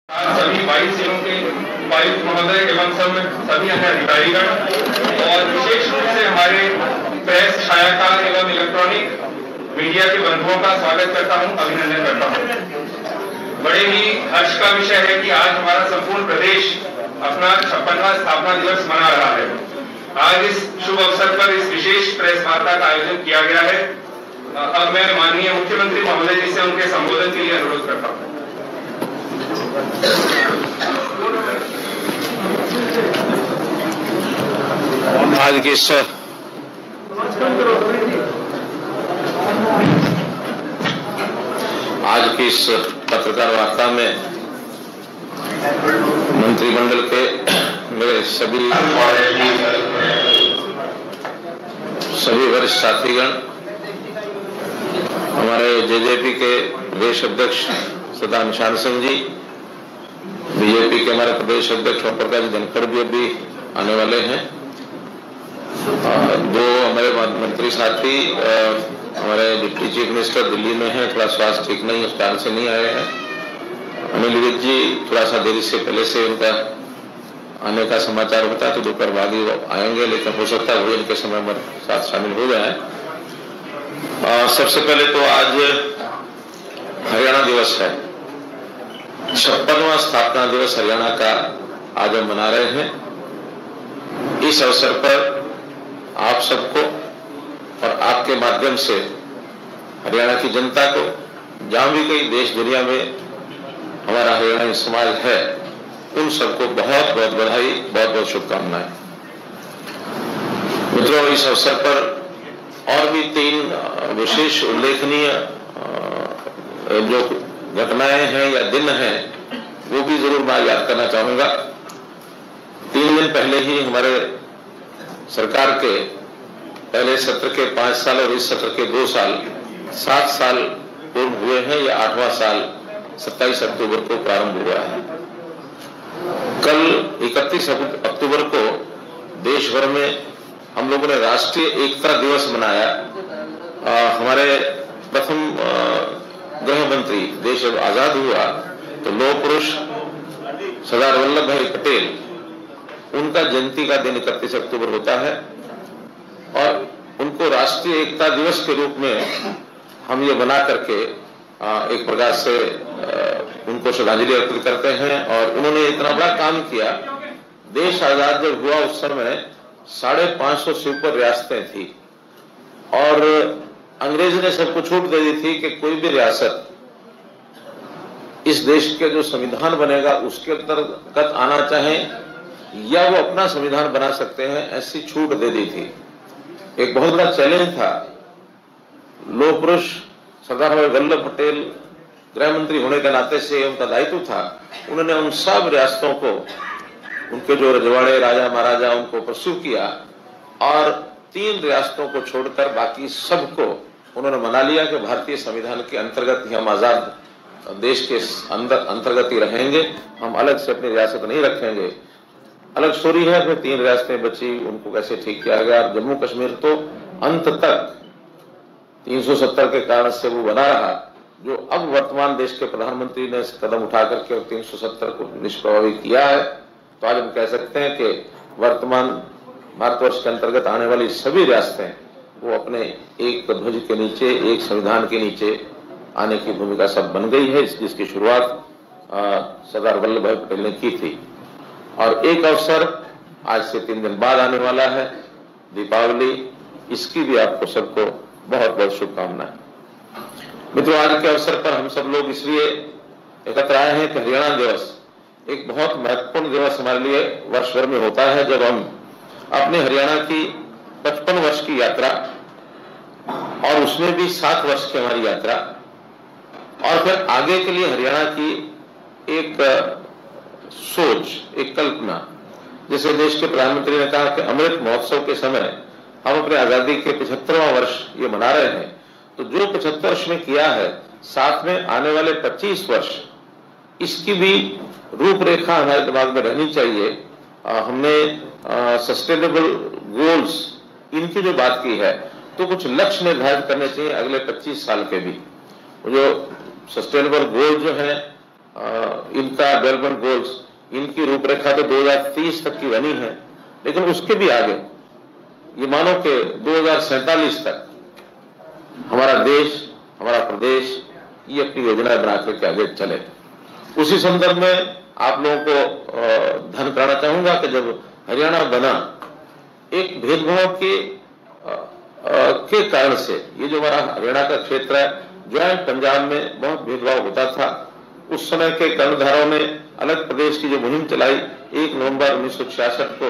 सभी 22 जिलों के उपायुक्त महोदय एवं सभी अन्य अधिकारीगण और विशेष रूप से हमारे प्रेस, छायाकार एवं इलेक्ट्रॉनिक मीडिया के बंधुओं का स्वागत करता हूं, अभिनंदन करता हूं। बड़े ही हर्ष का विषय है कि आज हमारा संपूर्ण प्रदेश अपना 56वां स्थापना दिवस मना रहा है। आज इस शुभ अवसर पर इस विशेष प्रेस वार्ता का आयोजन किया गया है। अब मैं माननीय मुख्यमंत्री महोदय जी से उनके संबोधन के लिए अनुरोध करता हूं। आज की इस पत्रकार वार्ता में मंत्रिमंडल के मेरे सभी वरिष्ठ साथीगण, हमारे जेजेपी के प्रदेश अध्यक्ष सरदार निशान सिंह जी, बीजेपी के हमारे प्रदेश अध्यक्ष ओम प्रकाश धनखड़ भी अभी आने वाले हैं। दो हमारे मंत्री साथी हमारे डिप्टी चीफ मिनिस्टर दिल्ली में हैं, थोड़ा स्वास्थ्य ठीक नहीं, अस्पताल से नहीं आए हैं। अनिल विज जी थोड़ा सा देरी से पहले से उनका आने का समाचार होता तो दोपहर बाद ही आएंगे, लेकिन हो सकता है भोजन के समय में साथ शामिल हो जाए। सबसे पहले तो आज हरियाणा दिवस है, 56वां स्थापना दिवस हरियाणा का आज हम मना रहे हैं। इस अवसर पर आप सबको और आपके माध्यम से हरियाणा की जनता को, जहां भी कहीं देश दुनिया में हमारा हरियाणवी समाज है, उन सबको बहुत बहुत बधाई, बहुत बहुत शुभकामनाएं। मित्रों, इस अवसर पर और भी 3 विशेष उल्लेखनीय जो घटनाएं हैं या दिन हैं, वो भी जरूर मैं याद करना चाहूंगा। 3 दिन पहले ही हमारे सरकार के पहले सत्र के 5 साल और इस सत्र के 2 साल, 7 साल पूर्ण हुए हैं। या 8वां साल 27 अक्टूबर को प्रारंभ हुआ है। कल 31 अक्टूबर को देश भर में हम लोगों ने राष्ट्रीय एकता दिवस मनाया। हमारे प्रथम गृह मंत्री देश जब आजाद हुआ तो लौह पुरुष सरदार वल्लभ भाई पटेल, उनका जयंती का दिन 31 अक्टूबर होता है और उनको राष्ट्रीय एकता दिवस के रूप में हम ये बना करके एक प्रकार से उनको श्रद्धांजलि अर्पित करते हैं। और उन्होंने इतना बड़ा काम किया। देश आजाद जब हुआ उस समय 550 से ऊपर रियासतें थी और अंग्रेज ने सबको छूट दे दी थी कि कोई भी रियासत इस देश के जो संविधान बनेगा उसके अंतर्गत आना चाहे या वो अपना संविधान बना सकते हैं, ऐसी छूट दे दी थी। एक बहुत बड़ा चैलेंज था। लौह पुरुष सरदार वल्लभ पटेल गृह मंत्री होने के नाते से उनका दायित्व था, उन्होंने उन सब रियासतों को, उनके जो रजवाड़े राजा महाराजा, उनको परस्यू किया और 3 रियासतों को छोड़कर बाकी सबको उन्होंने मना लिया कि भारतीय संविधान के अंतर्गत ही हम आजाद देश के अंतर्गत ही रहेंगे, हम अलग से अपनी रियासत नहीं रखेंगे। अलग स्टोरी है, फिर 3 रियासतें बची, उनको कैसे ठीक किया गया। जम्मू कश्मीर तो अंत तक 370 के कारण से वो बना रहा, जो अब वर्तमान देश के प्रधानमंत्री ने कदम उठा करके 370 को निष्प्रभावी किया है। तो आज हम कह सकते हैं कि वर्तमान भारतवर्ष के अंतर्गत आने वाली सभी रियासतें वो अपने एक ध्वज के नीचे, एक संविधान के नीचे आने की भूमिका सब बन गई है, जिसकी शुरुआत सरदार वल्लभ भाई पटेल ने की थी। और एक अवसर आज से 3 दिन बाद आने वाला है, दीपावली, इसकी भी आपको सबको बहुत बहुत शुभकामनाएं। मित्रों, आज के अवसर पर हम सब लोग इसलिए एकत्र आए हैं कि हरियाणा दिवस एक बहुत महत्वपूर्ण दिवस हमारे लिए वर्ष भर में होता है, जब हम अपने हरियाणा की 55 वर्ष की यात्रा और उसमें भी 7 वर्ष की हमारी यात्रा और फिर आगे के लिए हरियाणा की एक सोच, एक कल्पना, जैसे देश के प्रधानमंत्री ने कहा कि अमृत महोत्सव के समय हम अपने आजादी के 75वां वर्ष ये मना रहे हैं, तो जो 75 वर्ष में किया है, साथ में आने वाले 25 वर्ष, इसकी भी रूपरेखा हमारे दिमाग में रहनी चाहिए। हमने सस्टेनेबल गोल्स इनकी जो बात की है, तो कुछ लक्ष्य निर्धारित करने चाहिए अगले 25 साल के भी। जो सस्टेनेबल गोल जो है इनका डेवलपमेंट गोल्स, इनकी रूपरेखा तो 2030 तक की बनी है, लेकिन उसके भी आगे ये मानो कि 2047 तक हमारा देश, हमारा प्रदेश ये अपनी योजनाएं बना करके आगे चले। उसी संदर्भ में आप लोगों को धन कराना चाहूंगा कि जब हरियाणा बना, एक भेदभाव के कारण से ये जो हमारा हरियाणा का क्षेत्र है, ज्वाइंट पंजाब में बहुत भेदभाव होता था। उस समय के कर्णधारों ने अलग प्रदेश की जो मुहिम चलाई, 1 नवंबर 1966 को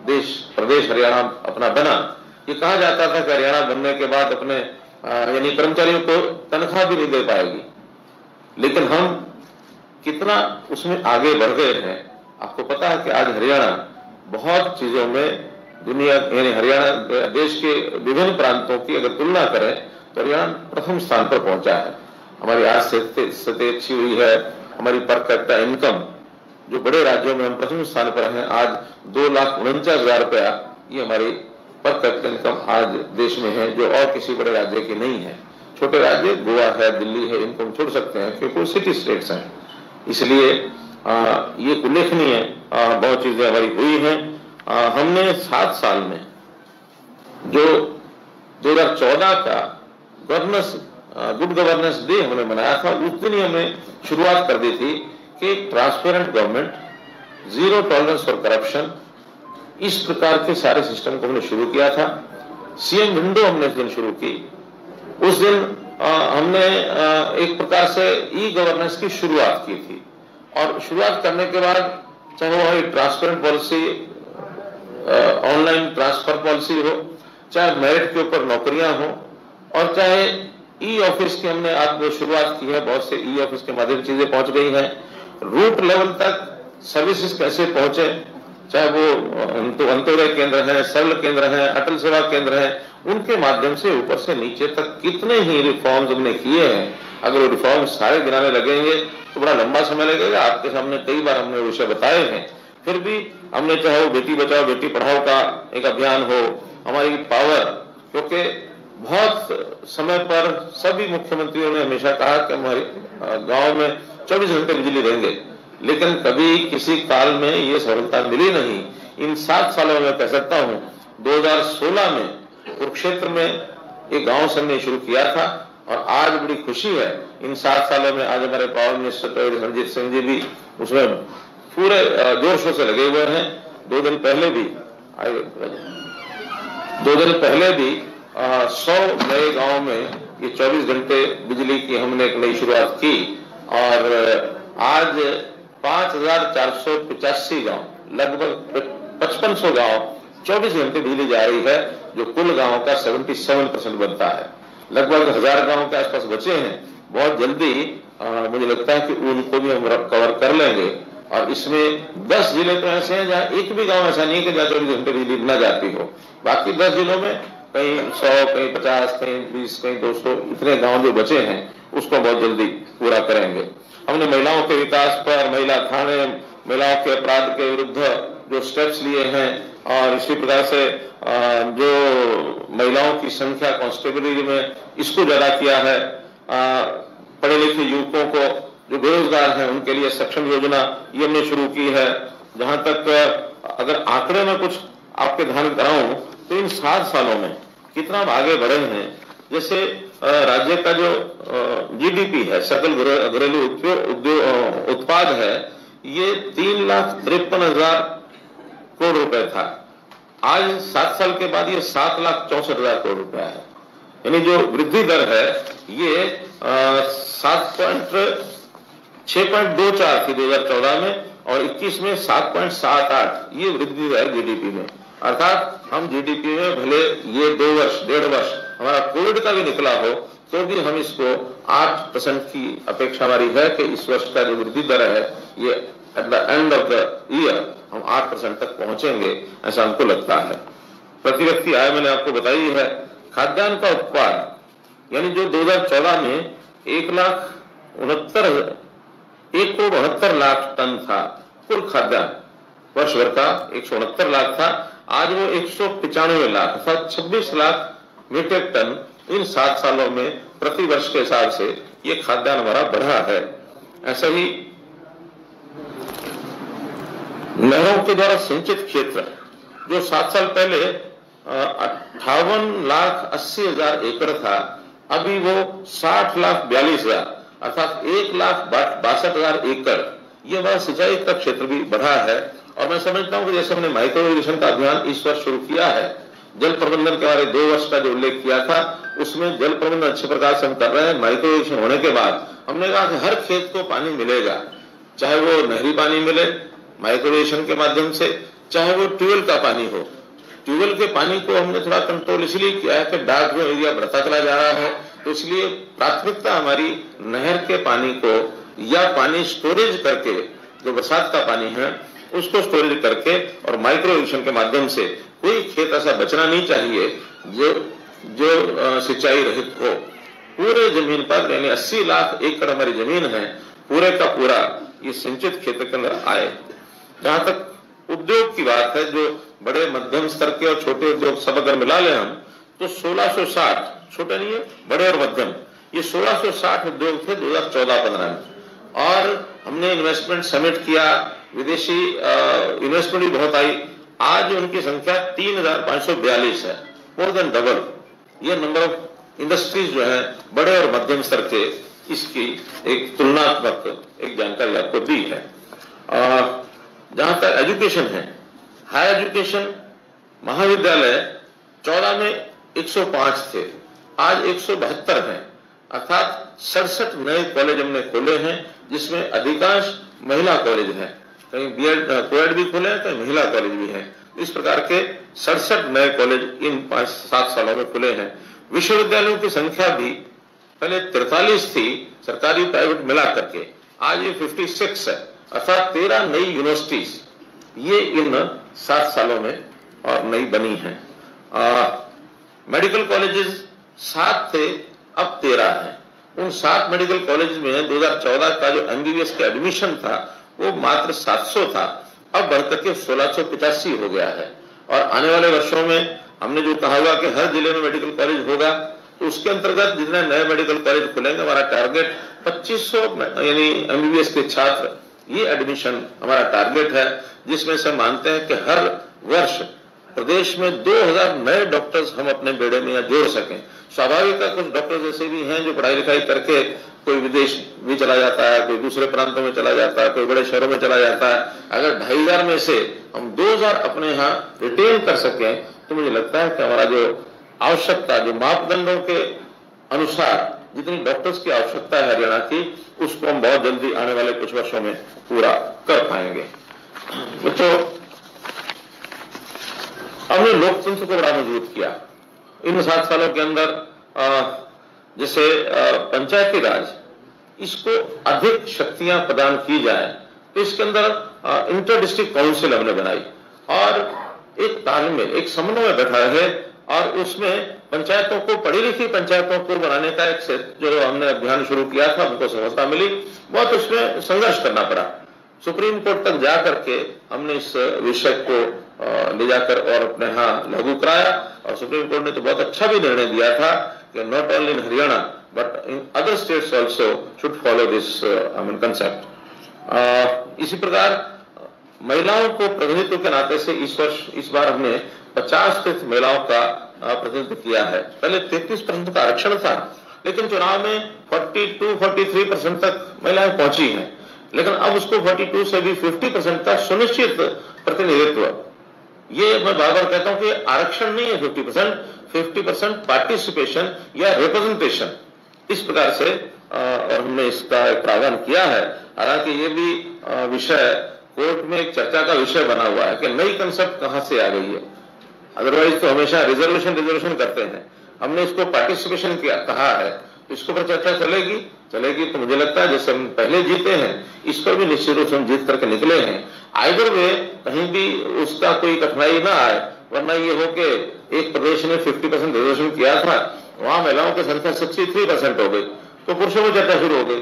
प्रदेश हरियाणा अपना बना। ये कहा जाता था कि हरियाणा बनने के बाद अपने यानी कर्मचारियों को तनख्वाह भी नहीं दे पाएगी, लेकिन हम कितना उसमें आगे बढ़ गए हैं। आपको पता है कि आज हरियाणा बहुत चीजों में दुनिया, यानी हरियाणा देश के विभिन्न प्रांतों की अगर तुलना करें तो हरियाणा प्रथम स्थान पर पहुंचा है। हमारी आज स्थिति अच्छी हुई है। हमारी पर कैपिटा इनकम जो बड़े राज्यों में हम प्रथम स्थान पर हैं, आज 2,49,000 रुपया ये हमारी पर कैपिटा इनकम आज देश में है, जो और किसी बड़े राज्य की नहीं है। छोटे राज्य गोवा है, दिल्ली है, इनको हम छोड़ सकते हैं क्योंकि सिटी स्टेट्स हैं। इसलिए ये उल्लेखनीय बहुत चीजें हमारी हुई हैं। हमने 7 साल में जो 2014 का गुड गवर्नेंस डे हमने मनाया था, उस दिन ही हमने शुरुआत कर दी थी कि transparent government, zero tolerance for corruption, इस प्रकार के सारे सिस्टम को हमने शुरू किया था। सीएम विंडो हमने उस दिन शुरू की। उस दिन हमने एक प्रकार से ई गवर्नेंस की शुरुआत की थी, और शुरुआत करने के बाद चाहे वो transparent policy, online transfer policy हो, चाहे मेरिट के ऊपर नौकरियां हो, और चाहे ई ऑफिस की हमने आज शुरुआत की है, बहुत से ई ऑफिस के माध्यम से चीजें पहुंच गई हैं। रूट लेवल तक सर्विसेज कैसे पहुंचे, चाहे वो अंत्योदय केंद्र है, सरल केंद्र है, अटल सेवा केंद्र है, उनके माध्यम से ऊपर से नीचे तक कितने ही रिफॉर्म्स हमने किए हैं। अगर वो रिफॉर्म सारे गिनाने लगेंगे तो बड़ा लंबा समय लगेगा। आपके सामने कई बार हमने विषय बताए हैं, फिर भी हमने चाहे वो बेटी बचाओ बेटी पढ़ाओ का एक अभियान हो, हमारी पावर, क्योंकि बहुत समय पर सभी मुख्यमंत्रियों ने हमेशा कहा कि हमारे गांव में 24 घंटे बिजली देंगे, लेकिन कभी किसी काल में ये सफलता मिली नहीं। इन 7 सालों में कह सकता हूं, 2016 में कुरुक्षेत्र में एक गांव से हमने शुरू किया था, और आज बड़ी खुशी है इन 7 सालों में आज हमारे पावर मिनिस्टर रणजीत सिंह जी भी उसमें पूरे जोर शोर से लगे हुए हैं। 2 दिन पहले भी 100 नए गांव में ये 24 घंटे बिजली की हमने एक नई शुरुआत की, और आज 5,485 गांव, लगभग 5500 गांव 24 घंटे बिजली जा रही है, जो कुल गांव का 77% बनता है। लगभग 1000 गांव के आसपास बचे हैं। बहुत जल्दी मुझे लगता है कि उनको भी हम कवर कर लेंगे, और इसमें 10 जिले तो ऐसे हैं जहां एक भी गांव ऐसा नहीं है कि जहां 24 घंटे बिजली न जाती हो। बाकी 10 जिलों में कहीं 100, कहीं 50, कहीं 20, कहीं 200, इतने गांव जो बचे हैं उसको बहुत जल्दी पूरा करेंगे। हमने महिलाओं के विकास पर, महिला थाने, महिलाओं के अपराध के विरुद्ध जो स्टेप्स लिए हैं, और इसी प्रकार से जो महिलाओं की संख्या कांस्टेबलरी में इसको ज्यादा किया है। पढ़े लिखे युवकों को जो बेरोजगार हैं उनके लिए सक्षम योजना ये हमने शुरू की है। जहां तक अगर आंकड़े में कुछ आपके ध्यान कराऊं तो इन 7 सालों में कितना हम आगे बढ़े हैं। जैसे राज्य का जो जीडीपी है, सकल घरेलू उत्पाद है, ये 3,53,000 करोड़ रुपए था। आज 7 साल के बाद ये 7,64,000 करोड़ रुपया है। यानी जो वृद्धि दर है ये 6.24 थी 2014 में, और 21 में 7.78 ये वृद्धि दर जीडीपी में। अर्थात हम जीडीपी में भले ये 2 वर्ष 1.5 वर्ष हमारा कोविड का भी निकला हो, तो भी हम इसको 8% की अपेक्षा हमारी है कि इस वर्ष का जो वृद्धि दर है ये at the end of the year हम 8% तक पहुंचेंगे, ऐसा हमको लगता है। प्रति व्यक्ति आय मैंने आपको बताई है। खाद्यान्न का उत्पाद यानी जो 2014 में 1,69 लाख टन था कुल खाद्यान्न, वर्ष भर का 169 लाख था, आज वो 195 लाख अर्थात 26 लाख मीट्रिक टन इन 7 सालों में प्रति वर्ष के हिसाब से ये खाद्यान्न हमारा बढ़ा है। ऐसा ही नहरों के द्वारा सिंचित क्षेत्र जो 7 साल पहले 58,80,000 एकड़ था, अभी वो 60,42,000 अर्थात 1,62,000 एकड़, ये हमारा सिंचाई का क्षेत्र भी बढ़ा है। और मैं समझता हूं कि जैसे हमने माइक्रो इरिगेशन का अभियान इस वर्ष शुरू किया है, जल प्रबंधन के बारे 2 वर्ष का जो उल्लेख किया था, उसमें जल प्रबंधन अच्छे प्रकार से हम कर रहे हैं। माइक्रो इरिगेशन होने के बाद हमने कहा कि हर खेत को पानी मिलेगा, चाहे वो नहरी पानी मिले माइक्रो इरिगेशन के माध्यम से, चाहे वो ट्यूबवेल का पानी हो। ट्यूबवेल के पानी को हमने थोड़ा कंट्रोल इसलिए किया है कि डार्क जो एरिया बढ़ता चला जा रहा है, तो इसलिए प्राथमिकता हमारी नहर के पानी को या पानी स्टोरेज करके, जो बरसात का पानी है उसको स्टोरेज करके और माइक्रो इरिगेशन के माध्यम से, कोई खेत ऐसा बचना नहीं चाहिए जो सिंचाई रहित हो। पूरे जमीन पर यानी 80 लाख एकड़ हमारी जमीन है, पूरे का पूरा ये सिंचित क्षेत्र के अंदर आए। जहां तक उद्योग की बात है, जो बड़े मध्यम स्तर के और छोटे उद्योग सब अगर मिला लें हम, तो 1660, छोटे नहीं है बड़े और मध्यम, ये 1660 उद्योग थे 2014-15 में। और हमने इन्वेस्टमेंट समिट किया, विदेशी इन्वेस्टमेंट भी बहुत आई। आज उनकी संख्या 3,542 है, मोर देन डबल। ये नंबर ऑफ इंडस्ट्रीज जो है बड़े और मध्यम स्तर के, इसकी एक तुलनात्मक एक जानकारी आपको दी है। जहां तक एजुकेशन है, हायर एजुकेशन महाविद्यालय 14 में 105 थे, आज 172 हैं, अर्थात 67 नए कॉलेज हमने खोले हैं, जिसमें अधिकांश महिला कॉलेज हैं। कहीं बीएड कोएड भी खोले हैं, कहीं महिला कॉलेज भी हैं। इस प्रकार के 67 नए कॉलेज इन 5-7 सालों में खुले हैं। विश्वविद्यालयों की संख्या भी पहले 43 थी, सरकारी प्राइवेट मिला करके, आज ये 56 है, अर्थात 13 नई यूनिवर्सिटीज ये इन 7 सालों में और नई बनी हैं। मेडिकल कॉलेजेस 7 थे, अब 13 हैं। उन 7 मेडिकल कॉलेज में 2014 का जो एमबीबीएस का एडमिशन था वो मात्र 700 था, अब बढ़कर के 1685 हो गया है। और आने वाले वर्षों में हमने जो कहा हुआ कि हर जिले में मेडिकल कॉलेज होगा, तो उसके अंतर्गत जितने नए मेडिकल कॉलेज खुलेंगे, हमारा टारगेट 2500 यानी एमबीबीएस के छात्र, ये एडमिशन हमारा टारगेट है, जिसमें से मानते हैं कि हर वर्ष प्रदेश में 2000 नए डॉक्टर्स हम अपने बेड़े में जोड़ सकें। स्वाभाविक है, कुछ डॉक्टर्स ऐसे भी हैं जो पढ़ाई लिखाई करके कोई विदेश भी चला जाता है, कोई दूसरे प्रांतों में चला जाता है, कोई बड़े शहरों में चला जाता है। अगर 2500 में से हम 2000 अपने यहाँ रिटेन कर सकें, तो मुझे लगता है कि हमारा जो आवश्यकता, जो मापदंडों के अनुसार जितनी डॉक्टर्स की आवश्यकता है हरियाणा की, उसको हम बहुत जल्दी आने वाले कुछ वर्षों में पूरा कर पाएंगे। बच्चों, हमने लोकतंत्र को बड़ा मजबूत किया इन 7 सालों के अंदर। जैसे पंचायती राज, इसको अधिक शक्तियां प्रदान की जाए, तो इसके अंदर इंटर डिस्ट्रिक्ट काउंसिल हमने बनाई और एक तालमेल, एक समन्वय बैठा है, और उसमें पंचायतों को, पढ़ी लिखी पंचायतों को बनाने का एक जो हमने अभियान शुरू किया था, उनको सफलता मिली। बहुत उसमें संघर्ष करना पड़ा, सुप्रीम कोर्ट तक जा करके हमने इस विषय को ले जाकर और अपने यहाँ लागू कराया, और सुप्रीम कोर्ट ने तो बहुत अच्छा भी निर्णय दिया था कि not only in Haryana but in other states also should follow this concept. इसी प्रकार महिलाओं को प्रतिनिधित्व के नाते से इस बार हमने 50% महिलाओं का प्रतिनिधित्व किया है। पहले 33% का आरक्षण था, लेकिन चुनाव में 42-43% तक महिलाएं पहुंची हैं, लेकिन अब उसको 42 से भी 50% तक सुनिश्चित प्रतिनिधित्व। ये मैं बार बार कहता हूं कि आरक्षण नहीं है 50% पार्टिसिपेशन या रिप्रेजेंटेशन, इस प्रकार से और हमने इसका एक प्रावधान किया है। हालांकि ये भी विषय कोर्ट में एक चर्चा का विषय बना हुआ है कि नई कंसेप्ट कहां से आ गई है। अदरवाइज तो हमेशा रिजर्वेशन करते हैं, हमने इसको पार्टिसिपेशन किया कहा है, इसको पर चर्चा चलेगी तो मुझे लगता है जैसे हम पहले जीते हैं, इस पर भी निश्चित रूप से हम जीत करके निकले हैं। आइदर वे कहीं भी उसका कोई कठिनाई ना आए, वरना ये हो कि एक प्रदेश ने 50% रिजर्वेशन किया था, वहां महिलाओं की संख्या 63% हो गई, तो पुरुषों में चर्चा शुरू हो गई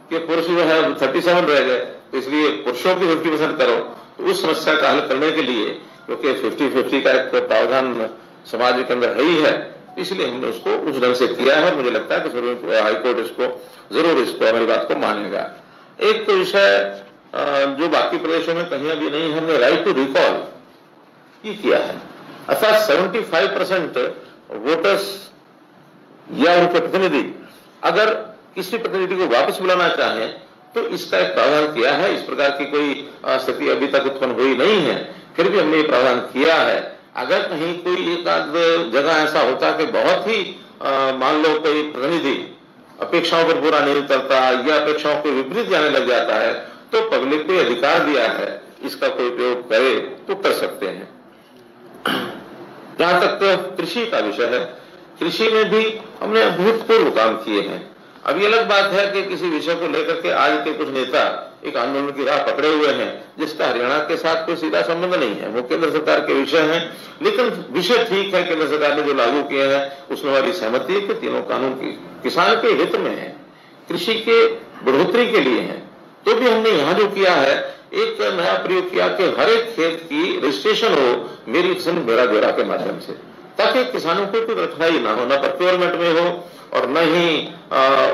कि पुरुष जो है 37 रह गए, तो इसलिए पुरुषों की 50% करो। तो उस समस्या का हल करने के लिए, क्योंकि 50-50 का एक प्रावधान समाज के अंदर है ही है, इसलिए हमने उसको उस ढंग से किया है। मुझे लगता है कि हाईकोर्ट इसको जरूर हमारी बात को मानेगा। एक तो विषय जो बाकी प्रदेशों में कहीं भी नहीं, हमने राइट टू रिकॉल ये किया है। अर्थात 75% वोटर्स या उनके प्रतिनिधि अगर किसी प्रतिनिधि को वापस बुलाना चाहें तो इसका एक प्रावधान किया है। इस प्रकार की कोई स्थिति अभी तक उत्पन्न हुई नहीं है, फिर भी हमने ये प्रावधान किया है। अगर कहीं कोई एक आध जगह ऐसा होता कि बहुत ही मान लो कोई प्रतिनिधि अपेक्षाओं पर पूरा नहीं उतरता या अपेक्षाओं के विपरीत जाने लग जाता है, तो पब्लिक को अधिकार दिया है, इसका कोई उपयोग करे तो कर सकते हैं। जहां तक कृषि का विषय है, कृषि में भी हमने अभूतपूर्व काम किए हैं। अब ये अलग बात है कि किसी विषय को लेकर के आज के कुछ नेता एक आंदोलन की राह पकड़े हुए हैं जिसका हरियाणा के साथ कोई सीधा संबंध नहीं है, वो केंद्र सरकार के विषय हैं। लेकिन विषय ठीक है, केंद्र सरकार ने जो लागू किए हैं उसमें हमारी सहमति है कि तीनों कानून की किसान के हित में है, कृषि के बढ़ोतरी के लिए है। तो भी हमने यहाँ जो किया है, एक नया प्रयोग किया कि हर एक खेत की रजिस्ट्रेशन हो मेरी किसान मेरा ब्यौरा के माध्यम से, ताकि किसानों को कोई कठिनाई ना हो, ना प्रोक्योरमेंट में हो और न ही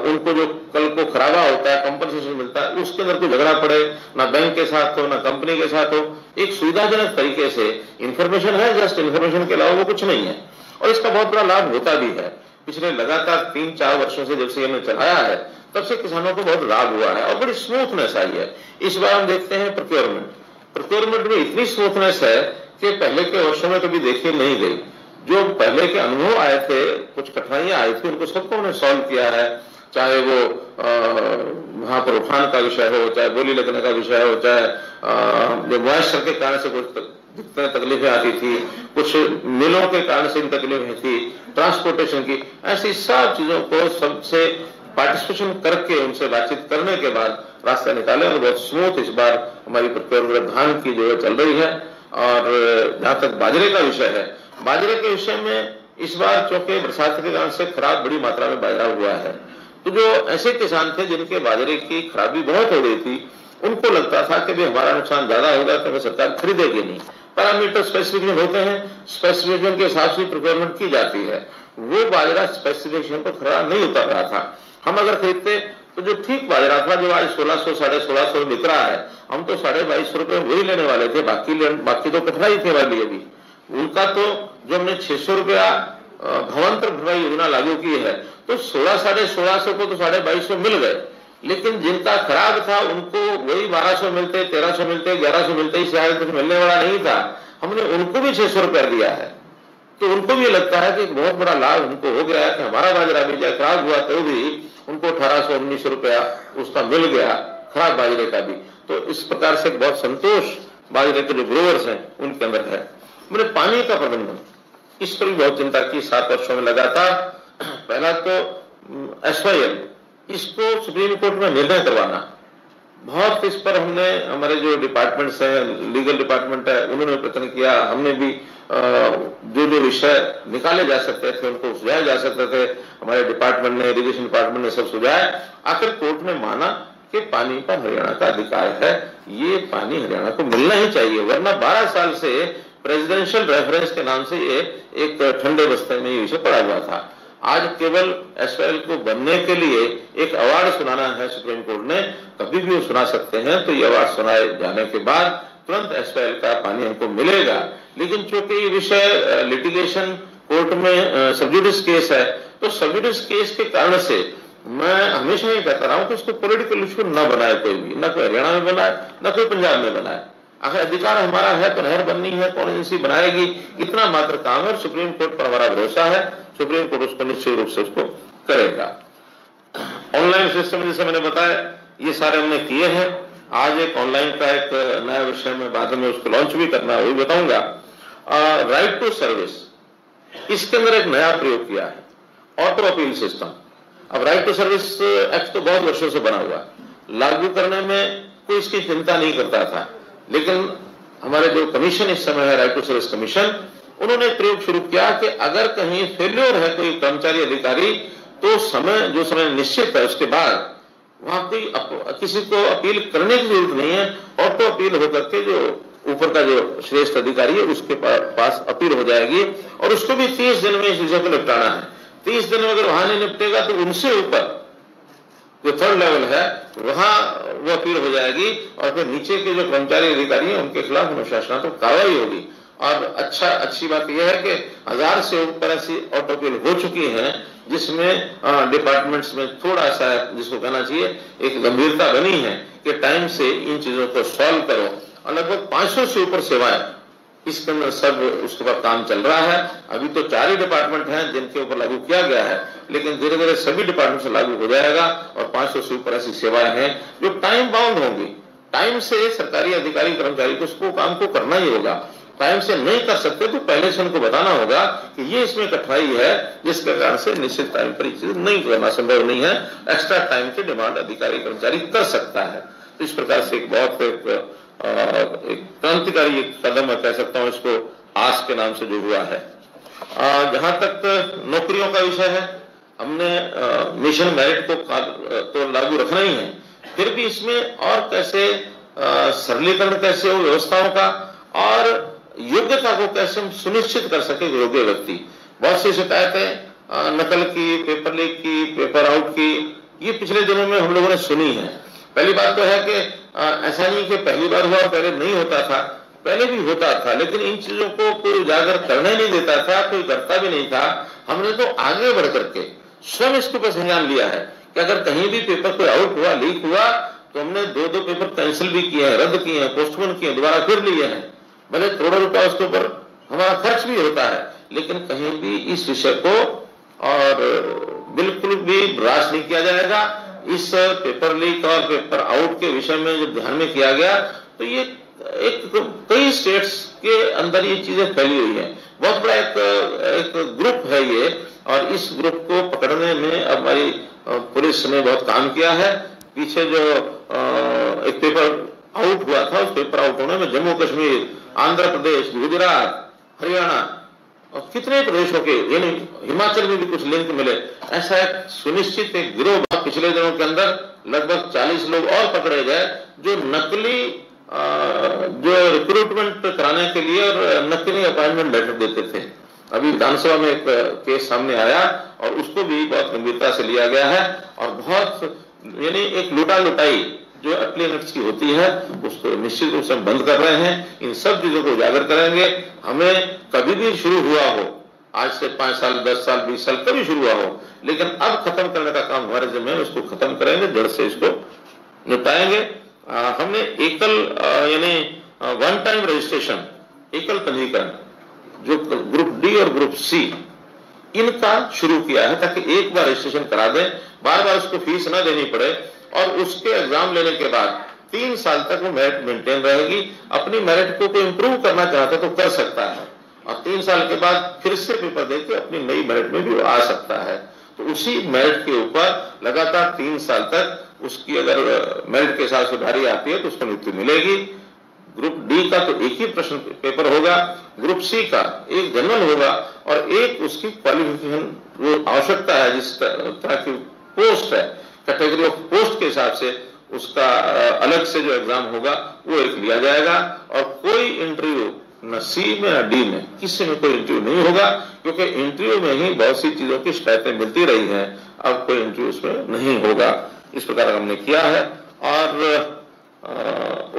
उनको जो कल को खराबा होता है कंपनसेशन मिलता है उसके अंदर कोई झगड़ा पड़े, ना बैंक के साथ हो ना कंपनी के साथ हो। एक सुविधाजनक तरीके से इंफॉर्मेशन है, जस्ट इंफॉर्मेशन के अलावा वो कुछ नहीं है और इसका बहुत बड़ा लाभ होता भी है। पिछले लगातार 3-4 वर्षों से जब से हमने चलाया है तब से किसानों को बहुत लाभ हुआ है और बड़ी स्मूथनेस आई है। इस बार हम देखते हैं प्रोक्योरमेंट में इतनी स्मूथनेस है कि पहले के वर्षों में कभी देखी नहीं गई। जो पहले के अनुभव आए थे, कुछ कठिनाइयां आई थी, उनको सबको हमने सॉल्व किया है। चाहे वो वहां पर उफान का विषय हो, चाहे बोली लगने का विषय हो, चाहे जो मॉइस्चर के कारण से कुछ जितने तकलीफें आती थी, कुछ मिलों के कारण से इन तकलीफें थी, ट्रांसपोर्टेशन की, ऐसी सब चीजों को सबसे पार्टिसिपेशन करके उनसे बातचीत करने के बाद रास्ता निकाले और बहुत स्मूथ इस बार हमारी प्रोक्योरमेंट धान की जो है चल रही है। और जहां तक बाजरे का विषय है, बाजरे के विषय में इस बार चूंकि बरसात के कारण से खराब बड़ी मात्रा में बाजरा हुआ है, तो जो ऐसे किसान थे जिनके बाजरे की खराबी बहुत हो गई थी, उनको लगता था कि भाई हमारा नुकसान ज्यादा होगा तो सरकार खरीदेगी नहीं। पैरामीटर स्पेसिफिकेशन होते हैं, स्पेसिफिकेशन के हिसाब से प्रोक्योरमेंट की जाती है। वो बाजरा स्पेसिफिकेशन पर खरा नहीं उतर रहा था। हम अगर खरीदते तो जो ठीक बाजरा था, जो आज 1600 1650 बिक रहा है, हम तो 2250 रुपए वही लेने वाले थे। बाकी तो कठिनाई थे हमारे लिए भी। उनका तो जो हमने 600 रुपया भवंतर भरपाई योजना लागू की है, तो 1600 को तो 2250 मिल गए। लेकिन जिनका खराब था उनको वही 1200 मिलते, 1300 मिलते, 1100 मिलते, इससे आगे कुछ मिलने वाला नहीं था। हमने उनको भी 600 रुपया दिया है, तो उनको भी लगता है कि एक बहुत बड़ा लाभ उनको हो गया है कि हमारा बाजरा भी चाहे खराब हुआ तो भी उनको 1800-1900 रुपया उसका मिल गया, खराब बाजरे का भी। तो इस प्रकार से बहुत संतोष बाजरे के जो ग्रोवर्स हैं उनके अंदर है। मैंने पानी का प्रबंधन, इस पर भी बहुत चिंता की 7 वर्षों में लगातार। पहला तो SYL, इसको सुप्रीम कोर्ट में निर्णय करवाना, बहुत इस पर हमने हमारे जो डिपार्टमेंट्स हैं, लीगल डिपार्टमेंट है, उन्होंने प्रयत्न किया। हमने भी जो जो विषय निकाले जा सकते थे उनको सुझाए जा सकते थे, हमारे डिपार्टमेंट ने, इरिगेशन डिपार्टमेंट ने सब सुझाया। आखिर कोर्ट ने माना कि पानी पर हरियाणा का अधिकार है, ये पानी हरियाणा को मिलना ही चाहिए, वरना 12 साल से प्रेसिडेंशियल रेफरेंस के नाम से ये एक ठंडे बस्ते में ये विषय पड़ा हुआ था। आज केवल SYL को बनने के लिए एक अवार्ड सुनाना है सुप्रीम कोर्ट ने, कभी भी वो सुना सकते हैं। तो ये अवार्ड सुनाए जाने के बाद तुरंत SYL का पानी हमको मिलेगा। लेकिन चूंकि ये विषय लिटिगेशन कोर्ट में सबजुडिस केस है, तो सबजुडिस केस के कारण से मैं हमेशा ये कहता रहा हूं कि इसको पॉलिटिकल इशू न बनाए कोई भी, न कोई हरियाणा में बनाए न कोई पंजाब में बनाए। आखिर अधिकार हमारा है तो नहर बननी है, कौन एजेंसी बनाएगी, इतना मात्र काम है। सुप्रीम कोर्ट पर हमारा भरोसा है, सुप्रीम कोर्ट उसको निश्चित रूप से उसको करेगा। ऑनलाइन सिस्टम जैसे मैंने बताया, ये सारे हमने किए हैं। आज एक ऑनलाइन का एक नया विषय में बाद में उसको लॉन्च भी करना है, वही बताऊंगा। राइट टू सर्विस, इसके अंदर एक नया प्रयोग किया है, ऑटो अपील सिस्टम। अब राइट टू सर्विस एक्ट तो बहुत वर्षों से बना हुआ, लागू करने में कोई इसकी चिंता नहीं करता था। लेकिन हमारे जो कमीशन इस समय है, राइट टू सर्विस कमीशन, उन्होंने प्रयोग शुरू किया कि अगर कहीं फेल्योर है कोई कर्मचारी अधिकारी, तो जो समय निश्चित है उसके बाद वहां कोई किसी को अपील करने की जरूरत नहीं है। ऑटो अपील होकर के जो ऊपर का जो श्रेष्ठ अधिकारी है उसके पास अपील हो जाएगी और उसको भी 30 दिन में इस विषय को निपटाना है। 30 दिन में अगर वहां नहीं निपटेगा तो उनसे ऊपर जो थर्ड लेवल है वहां वो अपील हो जाएगी और फिर नीचे के जो कर्मचारी अधिकारी हैं उनके खिलाफ अनुशासनात्मक कार्रवाई होगी। और अच्छी बात यह है कि 1000 से ऊपर ऐसी ऑटो अपील हो चुकी हैं जिसमें डिपार्टमेंट्स में थोड़ा सा जिसको कहना चाहिए एक गंभीरता बनी है कि टाइम से इन चीजों को सॉल्व करो। और लगभग 500 से ऊपर सेवाएं इसके अंदर सब उसके बाद काम चल रहा है। अभी तो 4 ही डिपार्टमेंट हैं जिनके ऊपर लागू किया गया है, लेकिन धीरे धीरे सभी डिपार्टमेंट से लागू हो जाएगा और 500 से ऊपर ऐसी सेवाएं हैं जो टाइम बाउंड होंगी। टाइम से सरकारी अधिकारी कर्मचारी को उसको काम को करना ही होगा। टाइम से नहीं कर सकते तो पहले से उनको बताना होगा कि ये इसमें कठिनाई है, जिसके कारण से निश्चित टाइम पर चीज नहीं करना संभव नहीं है। एक्स्ट्रा टाइम की डिमांड अधिकारी कर्मचारी कर सकता है। तो इस प्रकार से एक बहुत एक क्रांतिकारी कदम मैं कह सकता हूं इसको आज के नाम से जो हुआ है। जहां तक नौकरियों का विषय है, हमने मिशन मेरिट को तो लागू रखना ही है, फिर भी इसमें और कैसे सरलीकरण कैसे हो व्यवस्थाओं का और योग्यता को कैसे हम सुनिश्चित कर सके योग्य व्यक्ति। बहुत सी शिकायतें नकल की, पेपर लीक की, पेपर आउट की, ये पिछले दिनों में हम लोगों ने सुनी है। पहली बात तो है कि ऐसा नहीं कि पहली बार हुआ, पहले नहीं होता था, पहले भी होता था, लेकिन इन चीजों को कोई उजागर करने नहीं देता था, कोई करता भी नहीं था। हमने तो आगे बढ़ करके स्वयं इसके ऊपर संज्ञान लिया है कि अगर कहीं भी पेपर कोई आउट हुआ, लीक हुआ, तो हमने 2-2 पेपर कैंसिल भी किए हैं, रद्द किए हैं, पोस्टपोन किए, दोबारा फिर लिए हैं। भले करोड़ों रुपया उसके ऊपर हमारा खर्च भी होता है, लेकिन कहीं भी इस विषय को और बिल्कुल भी बर्दाश्त नहीं किया जाएगा। इस पेपर लीक और पेपर आउट के विषय में जब ध्यान में किया गया तो ये कई स्टेट्स के अंदर ये चीजें फैली हुई है। बहुत बड़ा एक ग्रुप है ये, और इस ग्रुप को पकड़ने में हमारी पुलिस ने बहुत काम किया है। पीछे जो एक पेपर आउट हुआ था, उस पेपर आउट होने में जम्मू कश्मीर, आंध्र प्रदेश, गुजरात, हरियाणा और कितने प्रदेशों के, यानी हिमाचल में भी कुछ लिंक मिले। ऐसा एक सुनिश्चित एक गिरोह पिछले दिनों के अंदर लगभग 40 लोग और पकड़े गए जो नकली जो रिक्रूटमेंट कराने के लिए और नकली अपॉइंटमेंट लेटर देते थे। अभी विधानसभा में एक केस सामने आया और उसको भी बहुत गंभीरता से लिया गया है और बहुत यानी एक लुटा लुटाई जो एप्लीकेंट्स की होती है उसको निश्चित रूप से हम बंद कर रहे हैं। इन सब चीजों को उजागर करेंगे। हमें कभी भी शुरू हुआ हो, आज से 5 साल, 10 साल, 20 साल कभी शुरू हुआ हो, लेकिन अब खत्म करने का काम हमारे जिम्मे है। उसको खत्म करेंगे, जड़ से इसको निपटाएंगे। हमने एकल यानी वन टाइम रजिस्ट्रेशन, एकल पंजीकरण जो ग्रुप डी और ग्रुप सी इनका शुरू किया है, ताकि एक बार रजिस्ट्रेशन करा दें, बार बार उसको फीस ना देनी पड़े और उसके एग्जाम लेने के बाद 3 साल तक वो मेरिट मेंटेन रहेगी। अपनी मेरिट को कोई इंप्रूव करना चाहता है तो कर सकता है और 3 साल के बाद फिर से पेपर देके अपनी नई मेरिट में भी वो आ सकता है। तो उसी मेरिट के ऊपर लगातार 3 साल तक उसकी अगर मेरिट के हिसाब से भारी आती है तो उसको नियुक्ति मिलेगी। ग्रुप डी का तो एक ही प्रश्न पेपर होगा, ग्रुप सी का एक जनरल होगा और एक उसकी क्वालिफिकेशन वो आवश्यकता है जिस तरह की पोस्ट है, कैटेगरी ऑफ पोस्ट के हिसाब से उसका अलग से जो एग्जाम होगा वो एक लिया जाएगा। और कोई इंटरव्यू न सी में न डी में किसी में कोई इंटरव्यू नहीं होगा, क्योंकि इंटरव्यू में ही बहुत सी चीजों की शिकायतें मिलती रही हैं। अब कोई इंटरव्यू उसमें नहीं होगा। इस प्रकार हमने किया है। और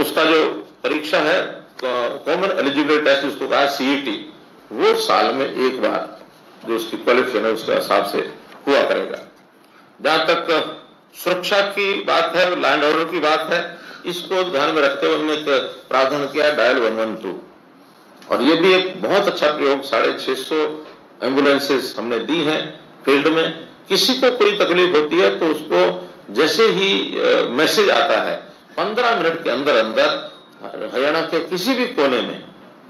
उसका जो परीक्षा है कॉमन एलिजिबिलिटी टेस्ट जिसको कहा सीईटी, वो साल में एक बार जो उसकी क्वालिफिकेशन है उसके हिसाब से हुआ करेगा। जहां तक सुरक्षा की बात है, लैंड ऑर्डर की बात है, इसको ध्यान में रखते हुए हमने एक प्रावधान किया डायल 112 और ये भी एक बहुत अच्छा प्रयोग। 650 एम्बुलेंसेस हमने दी हैं फील्ड में। किसी को कोई तकलीफ होती है तो उसको जैसे ही मैसेज आता है 15 मिनट के अंदर अंदर हरियाणा के किसी भी कोने में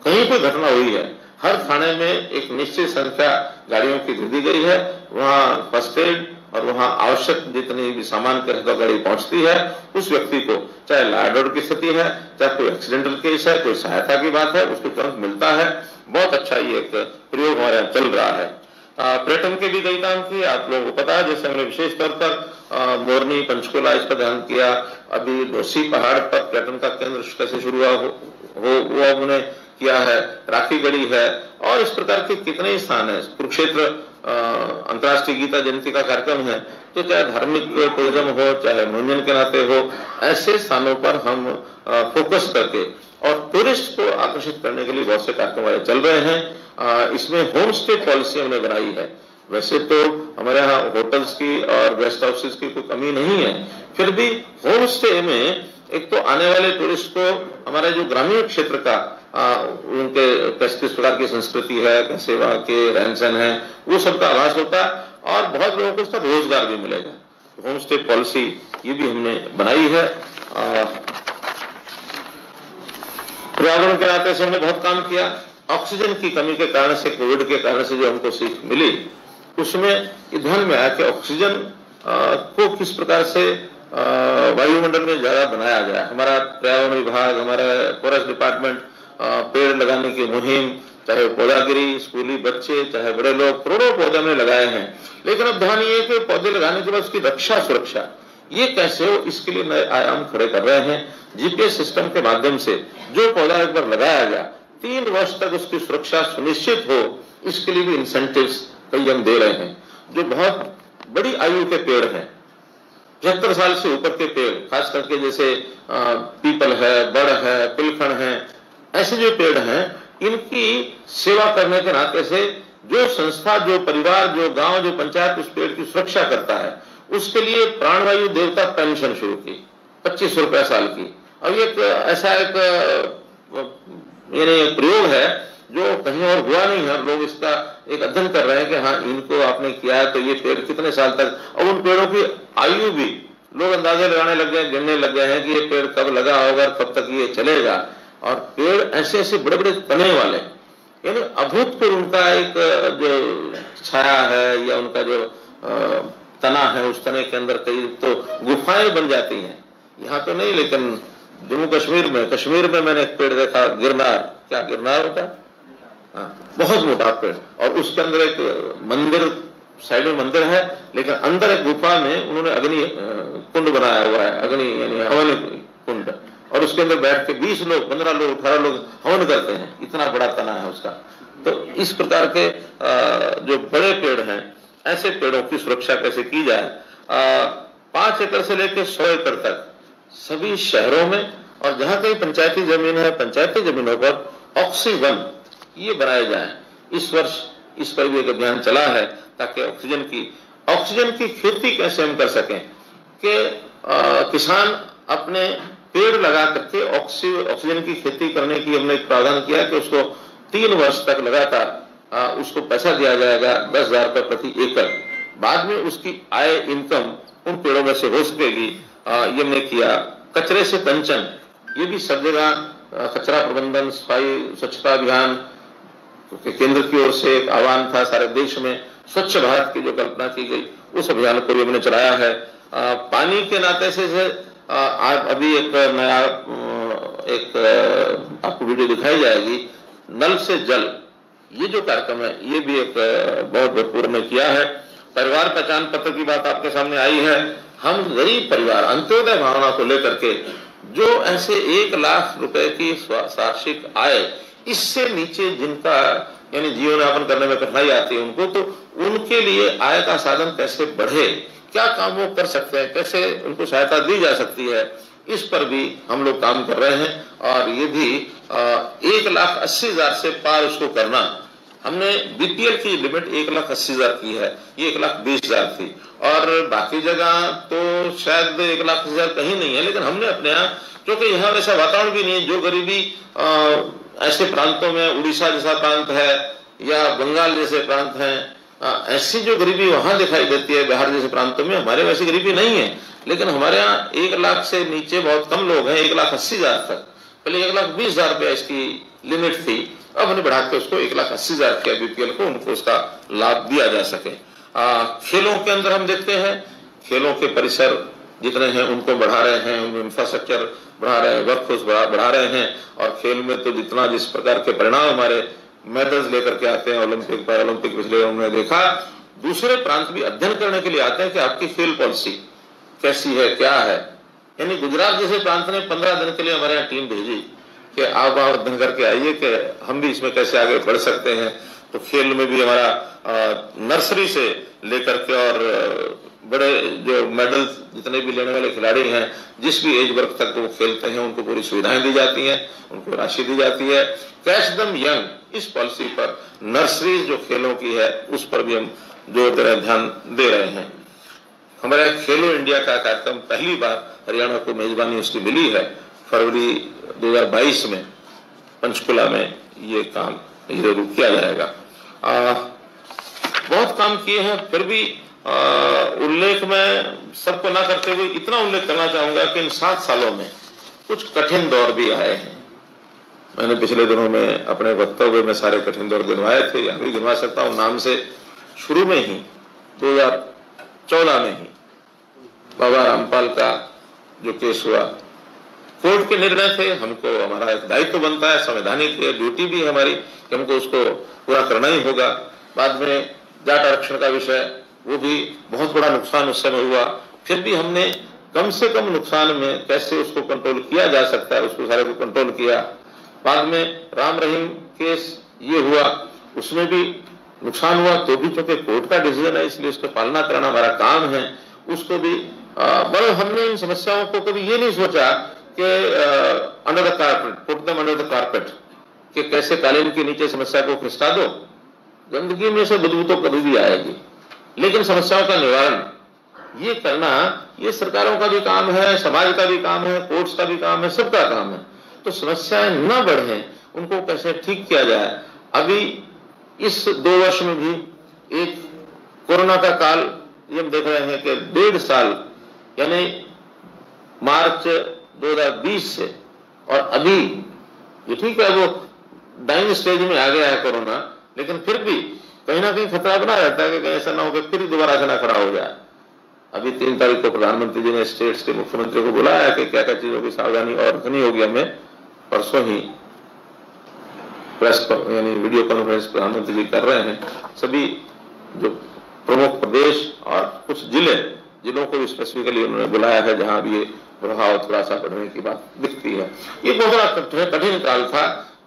कहीं कोई घटना हुई है, हर थाने में एक निश्चित संख्या गाड़ियों की दे दी गई है। वहां फर्स्ट एड और वहां आवश्यक जितनी भी सामान के साथ गाड़ी पहुंचती है, उस व्यक्ति को चाहे लैंड ऑर्डर की स्थिति है, चाहे कोई एक्सीडेंटल केस है, कोई सहायता की बात है, उसको तुरंत मिलता है। बहुत अच्छा ये एक प्रयोग हमारे यहाँ चल रहा है। पर्यटन के भी कई काम किए, आप लोगों को पता है। जैसे हमने विशेष तौर पर मोरनी, पंचकुला इस पर ध्यान किया। अभी ढोसी पहाड़ पर पर्यटन का केंद्र कैसे शुरू हुआ वो हमने किया है। राखी गढ़ी है और इस प्रकार के कितने स्थान है। कुरुक्षेत्र अंतर्राष्ट्रीय गीता जयंती का कार्यक्रम है, तो चाहे धार्मिक टूरिज्म हो, चाहे मनोरंजन के नाते हो, ऐसे स्थानों पर हम फोकस करके और टूरिस्ट को आकर्षित करने के लिए बहुत से कार्यक्रम चल रहे हैं। इसमें होम स्टे पॉलिसी हमने बनाई है। वैसे तो हमारे यहाँ होटल्स की और गेस्ट हाउसेस की कोई कमी नहीं है, फिर भी होम स्टे में एक तो आने वाले टूरिस्ट को हमारे जो ग्रामीण क्षेत्र का उनके किस प्रकार की संस्कृति है, सेवा के रहन सहन है, वो सबका आभास होता है और बहुत लोगों को इसका रोजगार भी मिलेगा। होम स्टे पॉलिसी ये भी हमने बनाई है। पर्यावरण के नाते से हमने बहुत काम किया। ऑक्सीजन की कमी के कारण से, कोविड के कारण से जो हमको सीख मिली, उसमें ये ध्यान में आया कि ऑक्सीजन को किस प्रकार से वायुमंडल में ज्यादा बनाया जाए। हमारा पर्यावरण विभाग, हमारा फॉरेस्ट डिपार्टमेंट पेड़ लगाने की मुहिम, चाहे पौधागिरी, स्कूली बच्चे, चाहे बड़े लोग, करोड़ों पौधे हमने लगाए हैं। लेकिन अब ध्यान ये है कि पौधे लगाने के बाद उसकी रक्षा सुरक्षा ये कैसे हो, इसके लिए नए आयाम खड़े कर रहे हैं। जीपीएस सिस्टम के माध्यम से जो पौधा एक बार लगाया गया, 3 वर्ष तक उसकी सुरक्षा सुनिश्चित हो, इसके लिए भी इंसेंटिव्स कई हम दे रहे हैं। जो बहुत बड़ी आयु के पेड़ हैं, 75 साल से ऊपर के पेड़, खास करके जैसे पीपल है, बड़ है, पिलखड़ है, ऐसे जो पेड़ हैं, इनकी सेवा करने के नाते से जो संस्था, जो परिवार, जो गांव, जो पंचायत उस पेड़ की सुरक्षा करता है, उसके लिए प्राणवायु देवता पेंशन शुरू की, 25 रुपए साल की। अब ये ऐसा एक प्रयोग है जो कहीं और हुआ नहीं है। लोग इसका एक अध्ययन कर रहे हैं कि हाँ, इनको आपने किया है तो ये पेड़ कितने साल तक, और उन पेड़ों की आयु भी लोग अंदाजे लगाने लग गए, गिनने लग गए हैं कि ये पेड़ कब लगा होगा, कब तक ये चलेगा। और पेड़ ऐसे ऐसे बड़े बड़े तने वाले, यानी अभूतपूर्व उनका एक जो छाया है या उनका जो तना है, उस तने के अंदर कई तो गुफाएं बन जाती हैं। यहाँ तो नहीं, लेकिन जम्मू कश्मीर में मैंने एक पेड़ देखा, गिरनार, क्या गिरनार होता है, बहुत मोटा पेड़, और उसके अंदर एक मंदिर, साइड में मंदिर है, लेकिन अंदर एक गुफा में उन्होंने अग्नि कुंड बनाया हुआ है, अग्नि यानी हवन कुंड, और उसके अंदर बैठ के 20 लोग, 15 लोग, 18 लोग हवन करते हैं। इतना बड़ा तना है उसका। तो इस प्रकार के जो बड़े पेड़ हैं, ऐसे पेड़ों की सुरक्षा कैसे की जाए। 5 एकड़ से लेकर 100 एकड़ तक सभी शहरों में, और जहां कहीं पंचायती जमीन है, पंचायती जमीनों पर ऑक्सीवन ये बनाए जाए। इस वर्ष इस पर भी एक अभियान चला है, ताकि ऑक्सीजन की खेती कैसे हम कर सकें कि किसान अपने पेड़ लगा करके ऑक्सीजन की खेती करने की हमने एक प्रावधान किया कि उसको 3 वर्ष तक लगातार उसको पैसा दिया जाएगा, 10,000 रुपए प्रति एकड़। बाद में उसकी आय, इनकम उन पेड़ों में से हो सकेगी। ये हमने किया। कचरे से कंचन, ये भी सब जगह कचरा प्रबंधन, सफाई, स्वच्छता अभियान केंद्र की ओर से एक आह्वान था सारे देश में, स्वच्छ भारत की जो कल्पना की गई, उस अभियान को भी हमने चलाया है। पानी के नाते से अभी एक नया आपको वीडियो दिखाई जाएगी, नल से जल, ये जो कार्यक्रम है, ये भी एक बहुत भरपूर में किया है। परिवार पहचान पत्र की बात आपके सामने आई है। हम गरीब परिवार, अंत्योदय भावना को लेकर के, जो ऐसे 1 लाख रुपए की वार्षिक आय, इससे नीचे जिनका यानी जीवन यापन करने में कठिनाई आती है उनको, तो उनके लिए आय का साधन कैसे बढ़े, क्या काम वो कर सकते हैं, कैसे उनको सहायता दी जा सकती है, इस पर भी हम लोग काम कर रहे हैं। और ये भी 1,80,000 से पार उसको करना, हमने बीपीएल की लिमिट 1,80,000 की है, ये 1,20,000 थी, और बाकी जगह तो शायद 1,80,000 कहीं नहीं है। लेकिन हमने अपने यहाँ, क्योंकि यहाँ वैसा वातावरण भी नहीं है, जो गरीबी ऐसे प्रांतों में, उड़ीसा जैसा प्रांत है या बंगाल जैसे प्रांत हैं, ऐसी जो गरीबी वहां दिखाई देती है, बिहार जैसे प्रांतों में, हमारे वैसी गरीबी नहीं है। लेकिन हमारे यहाँ 1 लाख से नीचे बहुत कम लोग हैं, 1,80,000 तक। पहले 1,20,000 रुपया इसकी लिमिट थी, अब हमने बढ़ा के उसको 1,80,000 किया बीपीएल को, उनको उसका लाभ दिया जा सके। खेलों के अंदर हम देखते हैं, खेलों के परिसर जितने हैं उनको बढ़ा रहे हैं, उनमें इंफ्रास्ट्रक्चर बढ़ा रहे हैं, वर्कफोर्स बढ़ा रहे हैं। और खेल में तो जितना जिस प्रकार के परिणाम हमारे मेडल्स लेकर के आते हैं, ओलंपिक, पैरालंपिक, पिछले हमने देखा, दूसरे प्रांत भी अध्ययन करने के लिए आते हैं कि आपकी खेल पॉलिसी कैसी है, क्या है। यानी गुजरात जैसे प्रांत ने 15 दिन के लिए हमारे यहाँ टीम भेजी कि आप अध्ययन करके आइए कि हम भी इसमें कैसे आगे बढ़ सकते हैं। तो खेल में भी हमारा नर्सरी से लेकर के और बड़े जो मेडल जितने भी लेने वाले खिलाड़ी हैं, जिस भी एज वर्ग तक वो खेलते हैं, उनको पूरी सुविधाएं दी जाती हैं, उनको राशि दी जाती है। कैच दम यंग, इस पॉलिसी पर नर्सरी जो खेलों की है उस पर भी हम जो ध्यान दे रहे हैं। हमारा खेलो इंडिया का कार्यक्रम पहली बार हरियाणा को मेजबानी उसकी मिली है। फरवरी 2022 में पंचकुला में ये काम जरूर किया जाएगा। बहुत काम किए हैं, फिर भी उल्लेख में सबको ना करते हुए इतना उल्लेख करना चाहूंगा कि इन 7 सालों में कुछ कठिन दौर भी आए हैं। मैंने पिछले दिनों में अपने वक्तव्य में सारे कठिन दौर गिनवाए थे, या भी गिनवा सकता हूं नाम से। शुरू में ही 2014 में ही बाबा रामपाल का जो केस हुआ, कोर्ट के निर्णय थे, हमको हमारा एक दायित्व बनता है, संवैधानिक ड्यूटी भी है हमारी कि हमको उसको पूरा करना ही होगा। बाद में जाट आरक्षण का विषय, वो भी बहुत बड़ा नुकसान उस समय हुआ, फिर भी हमने कम से कम नुकसान में कैसे उसको कंट्रोल किया जा सकता है, उसको सारे को कंट्रोल किया। बाद में राम रहीम केस ये हुआ, उसमें भी नुकसान हुआ, तो भी चूंकि कोर्ट का डिसीजन है इसलिए उसको पालना कराना हमारा काम है। उसको भी बड़े हमने इन समस्याओं को कभी ये नहीं सोचा कि under the carpet, put them under the carpet, कि कैसे कालीन के नीचे समस्या को खिसका दो। गंदगी में से बदबू तो कभी भी आएगी, लेकिन समस्याओं का निवारण ये करना, ये सरकारों का भी काम है, समाज का भी काम है, कोर्ट्स का भी काम है, सबका काम है। तो समस्याएं न बढ़े, उनको कैसे ठीक किया जाए। अभी इस 2 वर्ष में भी एक कोरोना का काल ये हम देख रहे हैं कि 1.5 साल, यानी मार्च 2020 से और अभी, ये ठीक है वो डाइंग स्टेज में आ गया है कोरोना, लेकिन फिर भी कहीं ना कहीं खतरा बना रहता है कि कहीं ऐसा ना हो कि फिर दोबारा से ना खड़ा हो जाए। अभी 3 तारीख को प्रधानमंत्री जी ने स्टेट्स के मुख्यमंत्री को बुलाया कि क्या क्या चीजों की सावधानी और रखनी होगी हमें। परसों ही प्रेस यानी वीडियो कॉन्फ्रेंस प्रधानमंत्री जी कर रहे हैं। सभी जो प्रमुख प्रदेश और कुछ जिलों को भी स्पेसिफिकली उन्होंने बुलाया है, जहां भी ये प्रभाव थोड़ा सा बढ़ने की बात दिखती है। ये बहुत बड़ा कठिन काल था,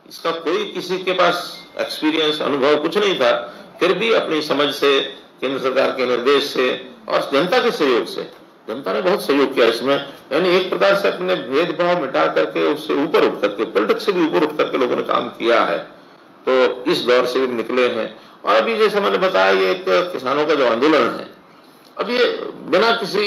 इसका कोई किसी के पास एक्सपीरियंस, अनुभव कुछ नहीं था, फिर भी अपनी समझ से, केंद्र सरकार के निर्देश से और जनता के सहयोग से, जनता ने बहुत सहयोग किया इसमें। यानी एक प्रकार से अपने भेदभाव मिटा करके उससे ऊपर उठ करके, पॉलिटिक्स से भी ऊपर उठ करके लोगों ने काम किया है। तो इस दौर से भी निकले हैं। और अभी जैसे मैंने बताया, ये एक किसानों का जो आंदोलन है, अब ये बिना किसी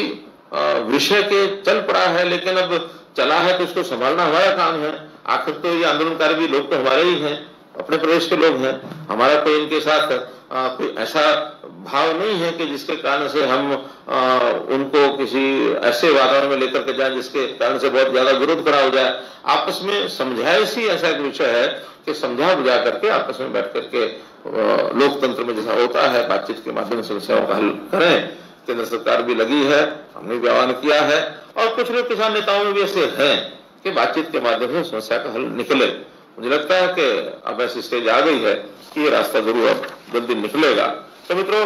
विषय के चल पड़ा है, लेकिन अब चला है तो उसको संभालना हमारा काम है। आखिर तो ये आंदोलनकारी भी लोग तो हमारे ही हैं, अपने प्रदेश के लोग हैं। हमारा कोई इनके साथ कोई ऐसा भाव नहीं है कि जिसके कारण से हम उनको किसी ऐसे वातावरण में लेकर के जाएं जिसके कारण से बहुत ज्यादा विरोध खड़ा हो जाए। आपस में समझाइश ही ऐसा एक विषय है कि समझा बुझा करके आपस में बैठ करके लोकतंत्र में जैसा होता है, बातचीत के माध्यम से समस्याओं का हल करें। केंद्र सरकार भी लगी है, हमने भी आह्वान किया है, और कुछ लोग किसान नेताओं में भी ऐसे हैं कि बातचीत के माध्यम से समस्या का हल निकले। मुझे लगता है कि अब ऐसी स्टेज आ गई है कि ये रास्ता जरूर अब जल्दी निकलेगा। तो मित्रों,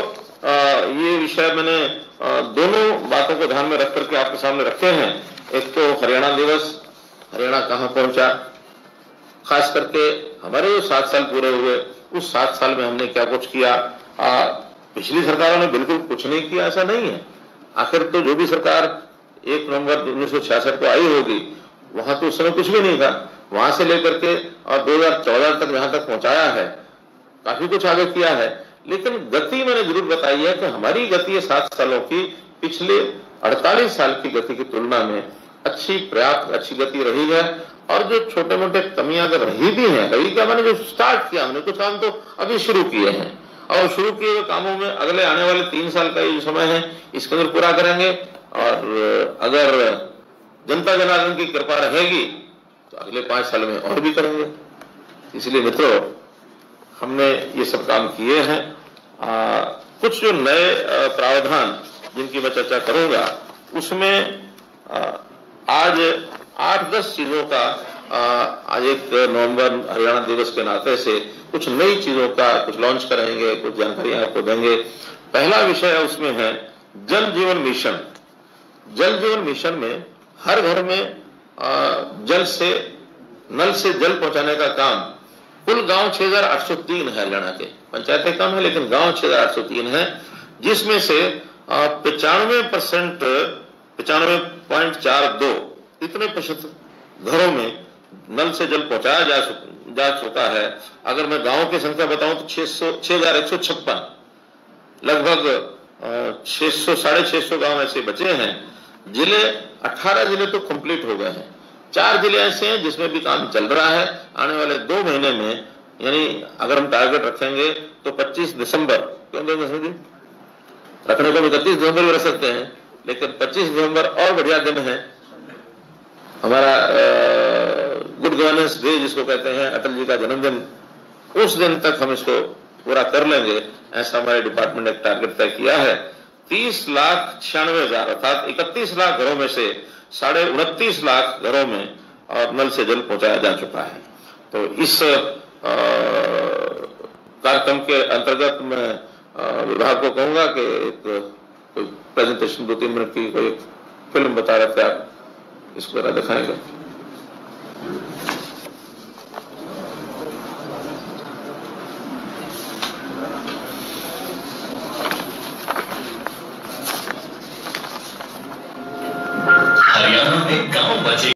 ये विषय मैंने दोनों बातों को ध्यान में रख करके आपके सामने रखे हैं। एक तो हरियाणा दिवस, हरियाणा कहाँ पहुंचा, खास करके हमारे जो 7 साल पूरे हुए, उस 7 साल में हमने क्या कुछ किया। पिछली सरकारों ने बिल्कुल कुछ नहीं किया ऐसा नहीं है। आखिर तो जो भी सरकार 1 नवंबर 1966 को आई होगी, वहां तो उस समय कुछ भी नहीं था। वहां से लेकर के और 2014 तक जहां तक पहुंचाया है, काफी कुछ आगे किया है। लेकिन गति मैंने जरूर बताई है कि हमारी गति है 7 सालों की पिछले 48 साल की गति की तुलना में अच्छी, पर्याप्त अच्छी गति रही है। और जो छोटे मोटे कमियां अगर रही भी हैं, रही क्या, मैंने जो स्टार्ट किया, हमने कुछ काम तो अभी शुरू किए हैं, और शुरू किए हुए कामों में अगले आने वाले 3 साल का ये जो समय है इसके अंदर पूरा करेंगे। और अगर जनता जनार्दन की कृपा रहेगी तो अगले 5 साल में और भी करेंगे। इसलिए मित्रों, हमने ये सब काम किए हैं। कुछ जो नए प्रावधान जिनकी मैं चर्चा करूंगा, उसमें आज 8-10 चीजों का आज 1 नवंबर हरियाणा दिवस के नाते से कुछ नई चीजों का कुछ लॉन्च करेंगे, कुछ जानकारियां आपको देंगे। पहला विषय उसमें है जल जीवन मिशन। जल जीवन मिशन में हर घर में जल से, नल से जल पहुंचाने का काम कुल गांव 6803 है हरियाणा के, पंचायतें कम है लेकिन गांव 6803 है, जिसमें से 95% 95.42 इतने प्रतिशत घरों में नल से जल पहुंचाया जा चुका है। अगर मैं गांव की संख्या बताऊं तो 6156, लगभग 600 650 गांव ऐसे बचे हैं। जिले 18 जिले तो कंप्लीट हो गए हैं, 4 जिले ऐसे हैं जिसमें भी काम चल रहा है। आने वाले 2 महीने में, यानी अगर हम टारगेट रखेंगे तो 25 दिसंबर, क्यों देंगे रखने को 31 दिसंबर भी रख सकते हैं, लेकिन 25 दिसंबर और बढ़िया दिन है, हमारा गुड गवर्नेंस डे जिसको कहते हैं, अटल जी का जन्मदिन, उस दिन तक हम इसको पूरा कर लेंगे, ऐसा हमारे डिपार्टमेंट ने टारगेट तय किया है। 30,96,000 अर्थात 31 लाख घरों में से 29.5 लाख घरों में और नल से जल पहुंचाया जा चुका है। तो इस कार्यक्रम के अंतर्गत मैं विभाग को कहूंगा कि एक कोई प्रेजेंटेशन 2-3 मिनट की कोई फिल्म बता रहे थे, आप इसको जरा दिखाएंगे। हरियाणा में गांव बचे